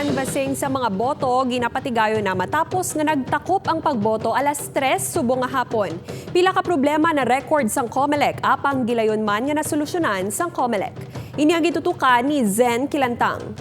canvassing sa mga boto ginapatigayo na matapos nga nagtakop ang pagboto alas 3 subong nga hapon. Pila ka problema na record sang COMELEC apang gilayon man nga nasolusyonan sang COMELEC. Ini ang gitutukan ni Zen Kilantang.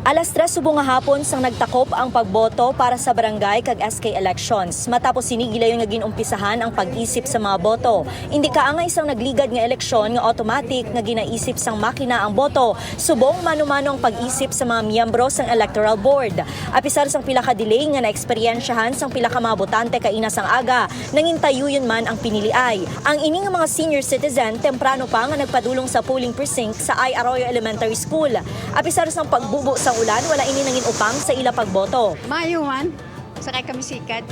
Alas 3 subong nga hapon sang nagtakop ang pagboto para sa barangay kag SK elections. Matapos sinigilayon nga ginumpisahan ang pag-isip sa mga boto. Hindi kaangay isang nagligad nga eleksyon nga automatic nga ginaisip sang makina ang boto. Subong mano-mano ang pag-isip sa mga miyembro sang electoral board. Apisar sang pila ka delay nga naeksperyensyahan sang pila ka mga botante kaina sang aga, nangintayuyon man ang piniliay. Ang ini nga mga senior citizen temprano pa nga nagpadulong sa polling precinct sa I. Arroyo Elementary School. Apisar sang pagbubo sang ulan, wala ini nangin upang sa ila pagboto. Mayo man, sakay kami sikat.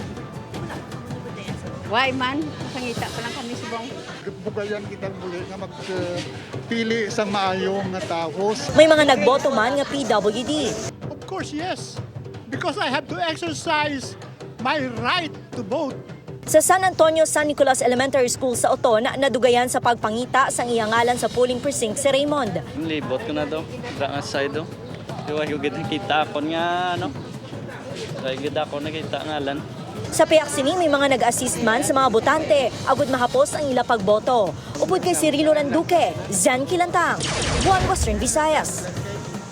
Why man, pangita pa lang kami subong. Bugayan kita muli nga magpili sa maayong nga taos. May mga nagboto man nga PWD. Of course, yes. Because I have to exercise my right to vote. Sa San Antonio San Nicolas Elementary School sa Oton, nadugayan sa pagpangita sang iyangalan sa polling precinct si Raymond. Libot ko na daw, nga side daw. Diwa yung nakita ko nga, ano? Kaya ganda ko nakita ngalan. Sa piyak sini, may mga nag-assist man sa mga botante, agud mahapos ang ila pagboto. Upod kay Cirilo Randuque, Zen Kilantang, Buwan Western Visayas.